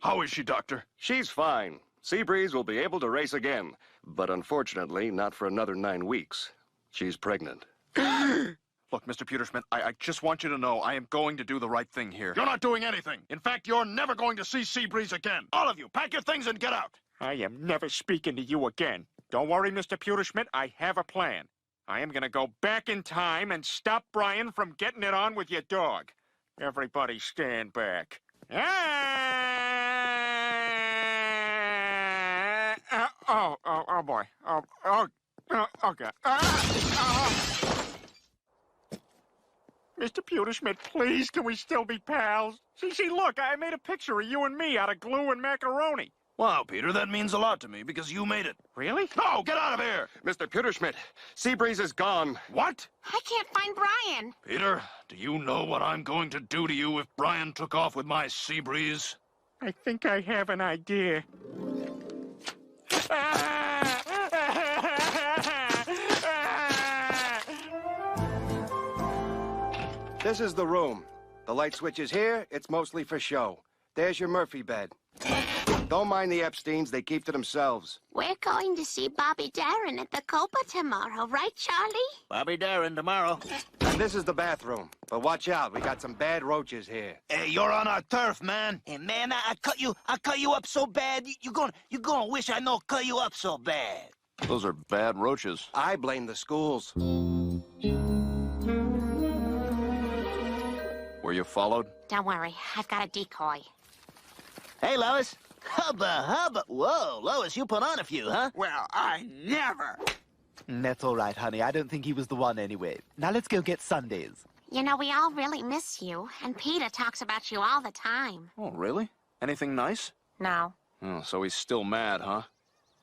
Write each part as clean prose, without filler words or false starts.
How is she, Doctor? She's fine. Seabreeze will be able to race again, but unfortunately not for another 9 weeks. She's pregnant. Look, Mr. Pewterschmidt, I just want you to know I am going to do the right thing here. You're not doing anything. In fact, you're never going to see Seabreeze again. All of you, pack your things and get out. I am never speaking to you again. Don't worry, Mr. Pewterschmidt, I have a plan. I am going to go back in time and stop Brian from getting it on with your dog. Everybody stand back. Oh, boy. Oh, God. Mr. Pewterschmidt, please, can we still be pals? See, look, I made a picture of you and me out of glue and macaroni. Wow, Peter, that means a lot to me because you made it. Really? No, get out of here! Mr. Pewterschmidt, Seabreeze is gone. What? I can't find Brian. Peter, do you know what I'm going to do to you if Brian took off with my Seabreeze? I think I have an idea. This is the room. The light switch is here. It's mostly for show. There's your Murphy bed. Don't mind the Epsteins. They keep to themselves. We're going to see Bobby Darin at the Copa tomorrow, right, Charlie? Bobby Darin tomorrow. And this is the bathroom. But watch out. We got some bad roaches here. Hey, you're on our turf, man. Hey, man, I cut you up so bad. You're gonna wish I know cut you up so bad. Those are bad roaches. I blame the schools. Were you followed? Don't worry, I've got a decoy. Hey, Lois. Hubba. Whoa, Lois, you put on a few, huh? Well, I never. That's all right, honey. I don't think he was the one anyway. Now let's go get sundaes. You know, we all really miss you, and Peter talks about you all the time. Oh, really? Anything nice? No. Oh, so he's still mad, huh?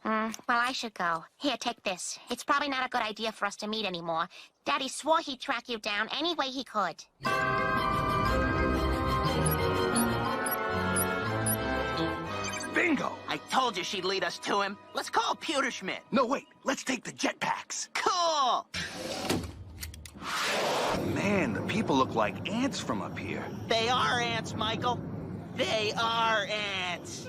Well, I should go. Here, take this. It's probably not a good idea for us to meet anymore. Daddy swore he'd track you down any way he could. Bingo! I told you she'd lead us to him. Let's call Pewterschmidt. No, wait. Let's take the jetpacks. Cool! Man, the people look like ants from up here. They are ants, Michael. They are ants.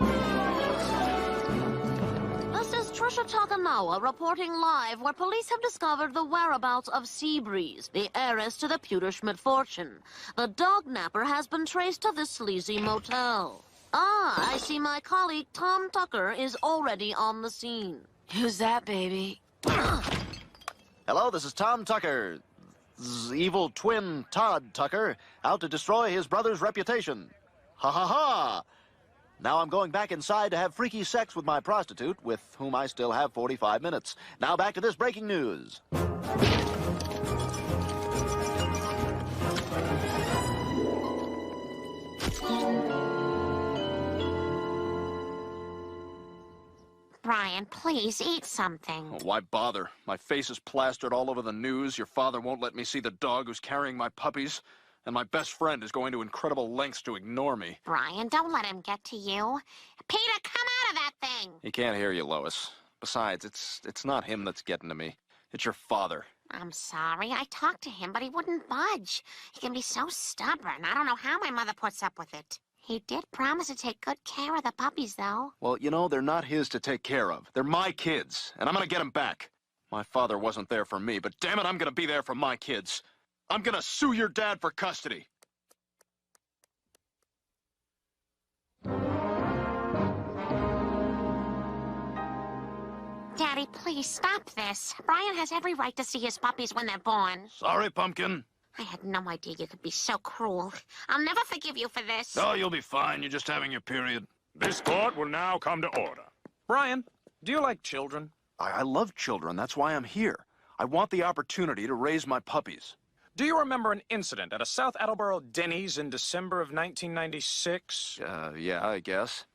This is Trisha Takanawa reporting live where police have discovered the whereabouts of Seabreeze, the heiress to the Pewterschmidt fortune. The dog napper has been traced to this sleazy motel. Ah, I see my colleague Tom Tucker is already on the scene. Who's that, baby? Hello, this is Tom Tucker. Evil twin Todd Tucker, out to destroy his brother's reputation. Ha ha ha! Now I'm going back inside to have freaky sex with my prostitute, with whom I still have 45 minutes. Now back to this breaking news. Brian, please eat something. Oh, why bother? My face is plastered all over the news. Your father won't let me see the dog who's carrying my puppies. And my best friend is going to incredible lengths to ignore me. Brian, don't let him get to you. Peter, come out of that thing! He can't hear you, Lois. Besides, it's not him that's getting to me. It's your father. I'm sorry. I talked to him, but he wouldn't budge. He can be so stubborn. I don't know how my mother puts up with it. He did promise to take good care of the puppies, though. Well, you know, they're not his to take care of. They're my kids, and I'm gonna get them back. My father wasn't there for me, but damn it, I'm gonna be there for my kids. I'm gonna sue your dad for custody. Daddy, please stop this. Brian has every right to see his puppies when they're born. Sorry, Pumpkin. I had no idea you could be so cruel. I'll never forgive you for this. Oh, you'll be fine. You're just having your period. This court will now come to order. Brian, do you like children? I love children. That's why I'm here. I want the opportunity to raise my puppies. Do you remember an incident at a South Attleboro Denny's in December of 1996? Yeah, I guess.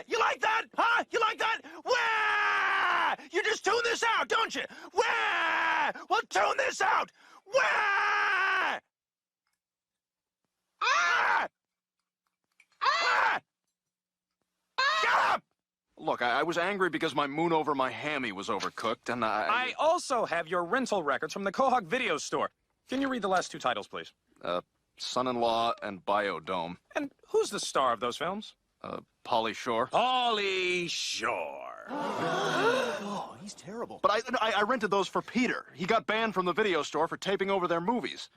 You like that? Huh? You like that? Wah! You just tune this out, don't you? Wah! Well, tune this out! Wah! Ah! Ah! Shut up! look, I was angry because my moon over my hammy was overcooked, and I also have your rental records from the Quahog video store. Can you read the last two titles, please? Son-in-Law and Biodome. And who's the star of those films? Pauly Shore. Pauly Shore. Oh, he's terrible. But I rented those for Peter. He got banned from the video store for taping over their movies.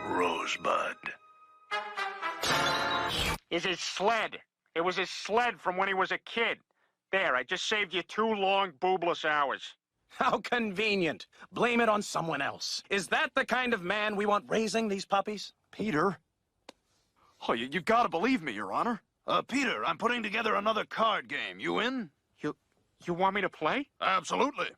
Rosebud. Is his sled. It was his sled from when he was a kid. There, I just saved you 2 long, boobless hours. How convenient. Blame it on someone else. Is that the kind of man we want raising these puppies? Peter? Oh, you've got to believe me, Your Honor. Peter, I'm putting together another card game. You in? You want me to play? Absolutely.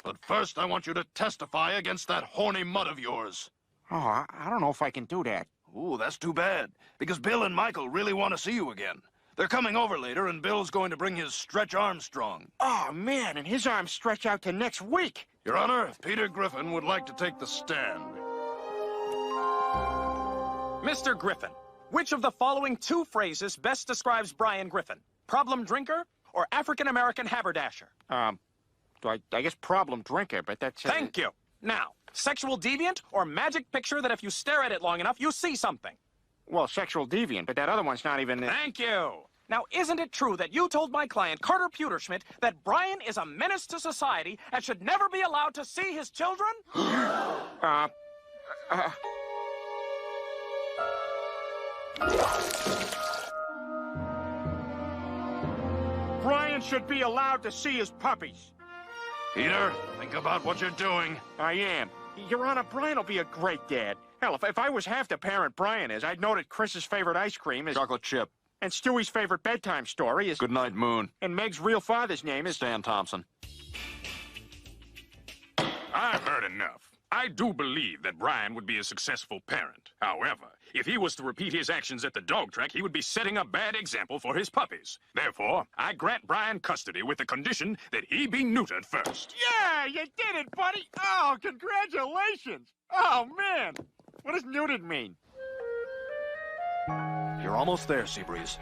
But first, I want you to testify against that horny mutt of yours. Oh, I don't know if I can do that. Ooh, that's too bad. Because Bill and Michael really want to see you again. They're coming over later, and Bill's going to bring his Stretch Armstrong. Oh, man, and his arms stretch out to next week. Your Honor, Peter Griffin would like to take the stand. Mr. Griffin, which of the following 2 phrases best describes Brian Griffin? Problem drinker or African-American haberdasher? I guess problem drinker, but that's... Thank you. Now, sexual deviant or magic picture that if you stare at it long enough, you see something? Well, sexual deviant, but that other one's not even... Thank you. Now, isn't it true that you told my client, Carter Pewterschmidt, that Brian is a menace to society and should never be allowed to see his children? Brian should be allowed to see his puppies. Peter, think about what you're doing. I am. Your Honor, Brian will be a great dad. Hell, if I was half the parent Brian is, I'd know that Chris's favorite ice cream is... Chocolate chip. And Stewie's favorite bedtime story is... Goodnight Moon. And Meg's real father's name is... Stan Thompson. I've heard enough. I do believe that Brian would be a successful parent. However, if he was to repeat his actions at the dog track, he would be setting a bad example for his puppies. Therefore, I grant Brian custody with the condition that he be neutered first. Yeah, you did it, buddy! Oh, congratulations! Oh, man! What does neutered mean? You're almost there, Seabreeze.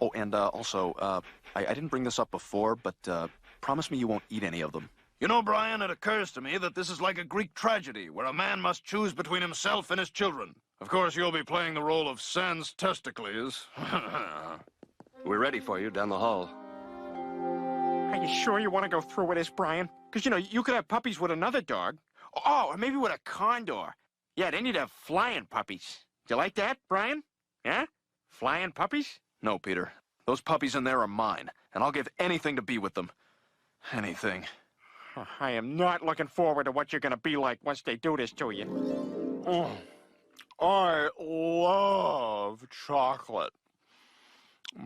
Oh, and also, I didn't bring this up before, but promise me you won't eat any of them. You know, Brian, it occurs to me that this is like a Greek tragedy where a man must choose between himself and his children. Of course, you'll be playing the role of Sans Testicles. We're ready for you down the hall. Are you sure you want to go through with this, Brian? Because, you know, you could have puppies with another dog. Oh, or maybe with a condor. Yeah, then you'd have flying puppies. Do you like that, Brian? Yeah? Flying puppies? No, Peter. Those puppies in there are mine, and I'll give anything to be with them. Anything. I am not looking forward to what you're going to be like once they do this to you. I love chocolate.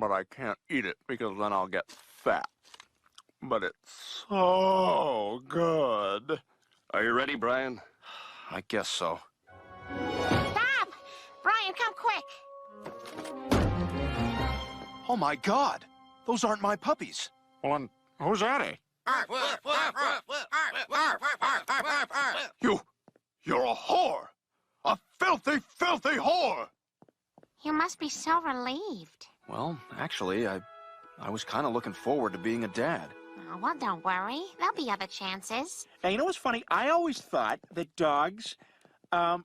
But I can't eat it because then I'll get fat. But it's so good. Are you ready, Brian? I guess so. Stop! Brian, come quick. Oh, my God. Those aren't my puppies. Well, and whose are they? You're a whore. A filthy, filthy whore. You must be so relieved. Well, actually, I was kind of looking forward to being a dad. Oh, well, don't worry. There'll be other chances. Now, you know what's funny? I always thought that dogs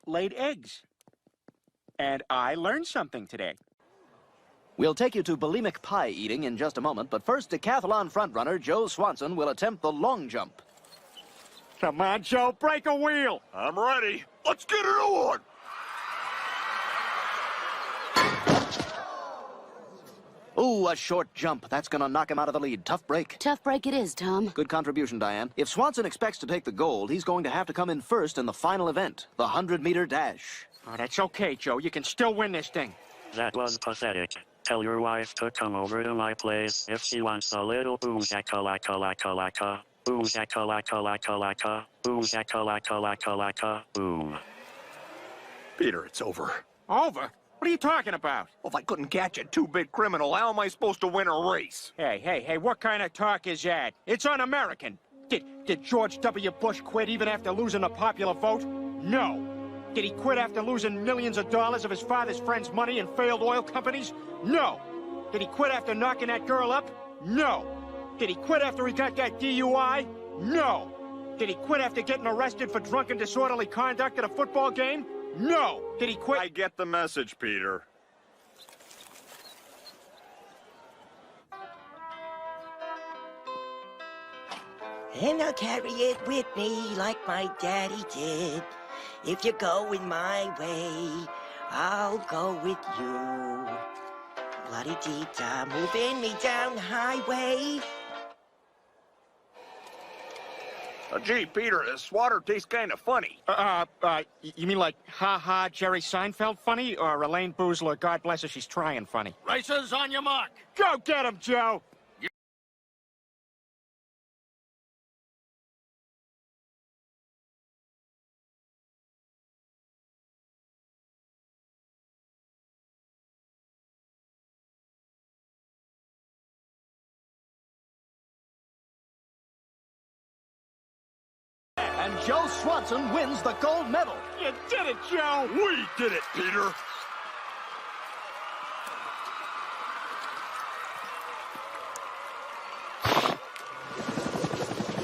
laid eggs. And I learned something today. We'll take you to bulimic pie eating in just a moment, but first, decathlon frontrunner Joe Swanson will attempt the long jump. Come on, Joe, break a wheel. I'm ready. Let's get it on. Ooh, a short jump. That's gonna knock him out of the lead. Tough break. Tough break it is, Tom. Good contribution, Diane. If Swanson expects to take the gold, he's going to have to come in first in the final event, the 100-meter dash. Oh, that's okay, Joe. You can still win this thing. That was pathetic. Tell your wife to come over to my place if she wants a little boom shakalaka-laka-laka. Boom shakalaka-laka-laka. Boom shakalaka-laka-laka. Boom. Peter, it's over. Over? What are you talking about? Well, if I couldn't catch a two-bit criminal, how am I supposed to win a race? Hey, what kind of talk is that? It's un-American. Did George W. Bush quit even after losing the popular vote? No. Did he quit after losing millions of dollars of his father's friends' money in failed oil companies? No. Did he quit after knocking that girl up? No. Did he quit after he got that DUI? No. Did he quit after getting arrested for drunken disorderly conduct at a football game? No. Did he quit? I get the message, Peter. And I'll carry it with me like my daddy did. If you're going my way, I'll go with you. La-di-dee-da, moving me down the highway. Gee, Peter, this water tastes kind of funny. You mean like ha-ha Jerry Seinfeld funny, or Elaine Boozler, God bless her, she's trying funny? Racers, on your mark. Go get him, Joe! And Joe Swanson wins the gold medal. You did it, Joe! We did it, Peter.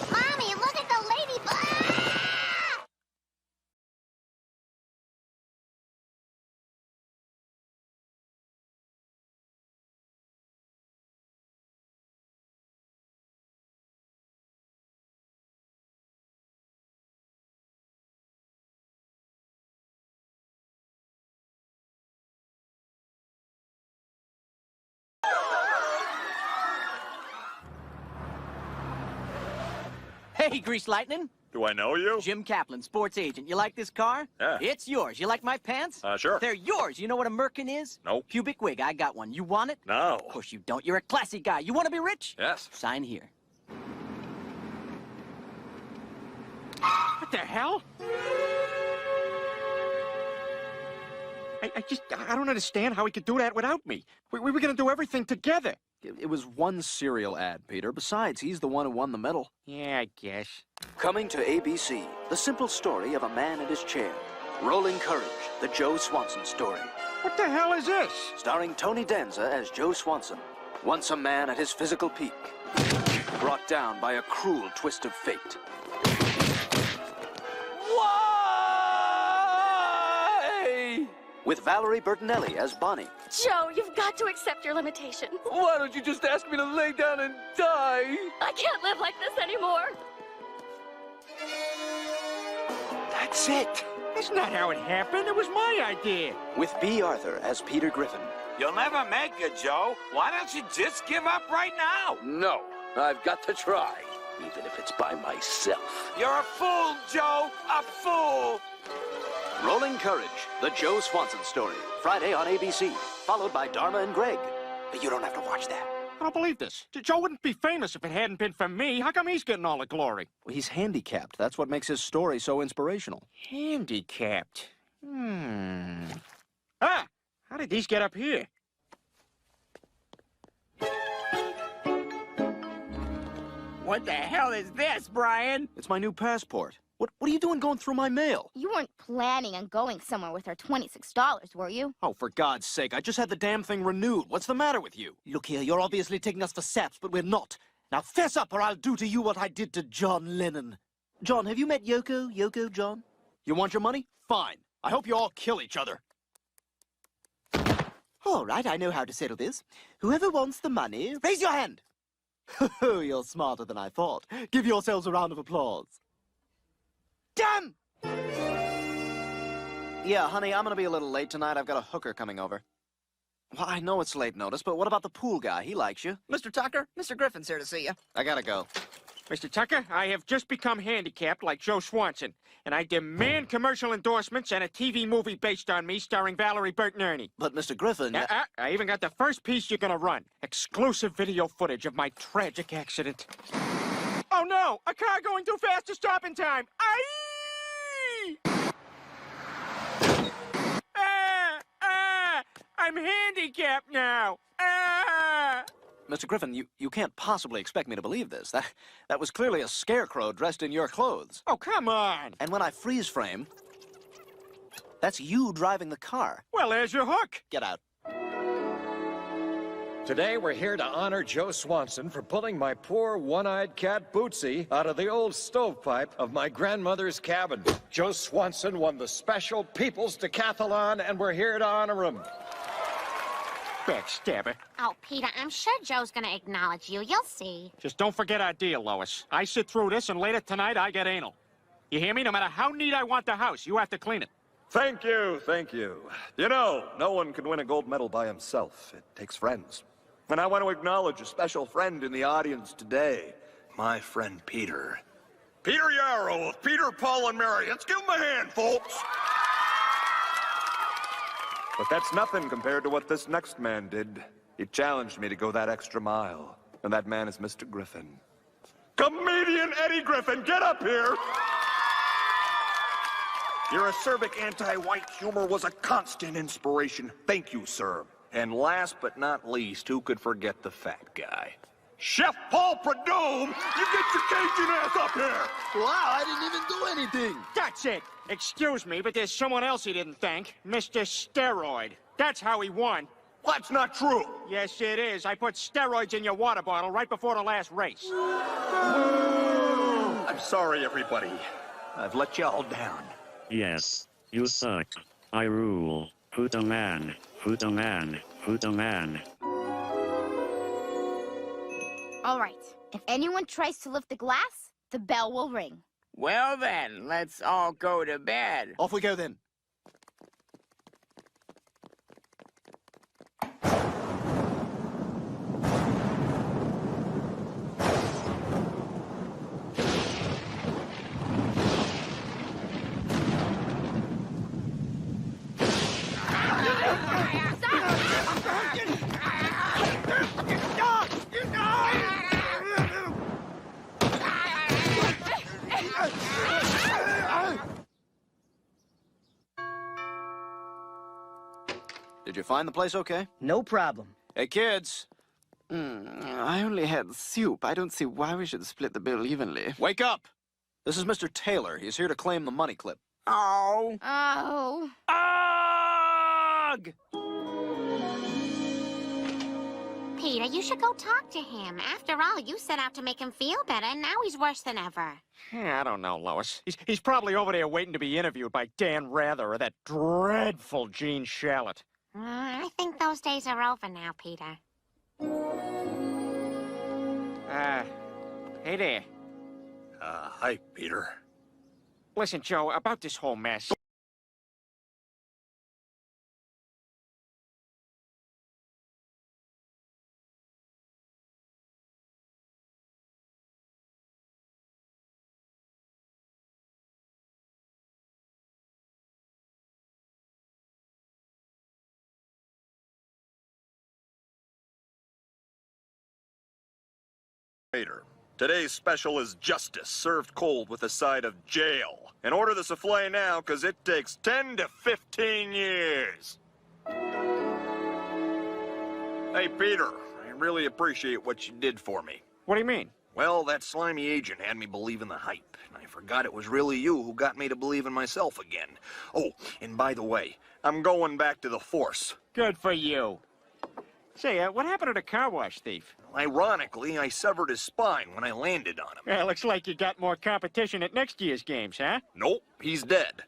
Mommy, look at the ladybug! Hey, Grease Lightning. Do I know you? Jim Kaplan, sports agent. You like this car? Yeah. It's yours. You like my pants? Sure. They're yours. You know what a merkin is? Nope. Pubic wig. I got one. You want it? No. Of course you don't. You're a classy guy. You want to be rich? Yes. Sign here. What the hell? I don't understand how he could do that without me. We were gonna do everything together. It was one cereal ad, Peter. Besides, he's the one who won the medal. Yeah, I guess. Coming to ABC, the simple story of a man in his chair. Rolling Courage, the Joe Swanson story. What the hell is this? Starring Tony Danza as Joe Swanson. Once a man at his physical peak. Brought down by a cruel twist of fate. Why? With Valerie Bertinelli as Bonnie. Joe, you've got to accept your limitation. Why don't you just ask me to lay down and die? I can't live like this anymore. That's it. That's not how it happened. It was my idea. With B. Arthur as Peter Griffin. You'll never make it, Joe. Why don't you just give up right now? No, I've got to try, even if it's by myself. You're a fool, Joe. A fool. Rolling Courage, the Joe Swanson story. Friday on ABC, followed by Dharma and Greg. But you don't have to watch that. I don't believe this. Joe wouldn't be famous if it hadn't been for me. How come he's getting all the glory? Well, he's handicapped. That's what makes his story so inspirational. Handicapped? Ah! How did these get up here? What the hell is this, Brian? It's my new passport. What are you doing going through my mail? You weren't planning on going somewhere with our $26, were you? Oh, for God's sake, I just had the damn thing renewed. What's the matter with you? Look here, you're obviously taking us for saps, but we're not. Now fess up or I'll do to you what I did to John Lennon. John, have you met Yoko? Yoko, John? You want your money? Fine. I hope you all kill each other. All right, I know how to settle this. Whoever wants the money, raise your hand. Oh, you're smarter than I thought. Give yourselves a round of applause. Done! Yeah, honey, I'm gonna be a little late tonight. I've got a hooker coming over. Well, I know it's late notice, but what about the pool guy? He likes you. Mr. Tucker, Mr. Griffin's here to see you. I gotta go. Mr. Tucker, I have just become handicapped like Joe Swanson, and I demand commercial endorsements and a TV movie based on me starring Valerie Bertinelli. But, Mr. Griffin... I even got the first piece you're gonna run. Exclusive video footage of my tragic accident. Oh, no! A car going too fast to stop in time! Aye! I'm handicapped now! Mr. Griffin, you can't possibly expect me to believe this. That was clearly a scarecrow dressed in your clothes. Oh, come on! And when I freeze frame, that's you driving the car. Well, there's your hook. Get out. Today, we're here to honor Joe Swanson for pulling my poor one-eyed cat Bootsy out of the old stovepipe of my grandmother's cabin. Joe Swanson won the Special People's Decathlon, and we're here to honor him. Backstabber. Oh, Peter, I'm sure Joe's gonna acknowledge you. You'll see. Just don't forget our deal, Lois. I sit through this, and later tonight, I get anal. You hear me? No matter how neat I want the house, you have to clean it. Thank you, thank you. You know, no one can win a gold medal by himself. It takes friends. And I want to acknowledge a special friend in the audience today. My friend Peter. Peter Yarrow of Peter, Paul, and Mary. Let's give him a hand, folks. But that's nothing compared to what this next man did. He challenged me to go that extra mile. And that man is Mr. Griffin. Comedian Eddie Griffin, get up here! Your acerbic anti-white humor was a constant inspiration. Thank you, sir. And last but not least, who could forget the fat guy? Chef Paul Prudhomme, you get your Cajun ass up here! Wow, I didn't even do anything. That's it. Excuse me, but there's someone else he didn't thank. Mr. Steroid. That's how he won. That's not true. Yes, it is. I put steroids in your water bottle right before the last race. I'm sorry, everybody. I've let you all down. Yes, you suck. I rule. Who the man? Who the man? Who the man? All right. If anyone tries to lift the glass, the bell will ring. Well then, let's all go to bed. Off we go then. Did you find the place okay? No problem. Hey, kids. I only had soup. I don't see why we should split the bill evenly. Wake up! This is Mr. Taylor. He's here to claim the money clip. Oh. Oh. Ugh! Peter, you should go talk to him. After all, you set out to make him feel better, and now he's worse than ever. I don't know, Lois. He's probably over there waiting to be interviewed by Dan Rather or that dreadful Gene Shalit. I think those days are over now, Peter. Hey there. Hi, Peter. Listen, Joe, about this whole mess. Today's special is justice, served cold with a side of jail. And order the souffle now, because it takes 10 to 15 years. Hey, Peter, I really appreciate what you did for me. What do you mean? Well, that slimy agent had me believe in the hype, and I forgot it was really you who got me to believe in myself again. Oh, and by the way, I'm going back to the force. Good for you. Say, what happened to the car wash thief? Ironically, I severed his spine when I landed on him. Looks like you got more competition at next year's games, huh? Nope, he's dead.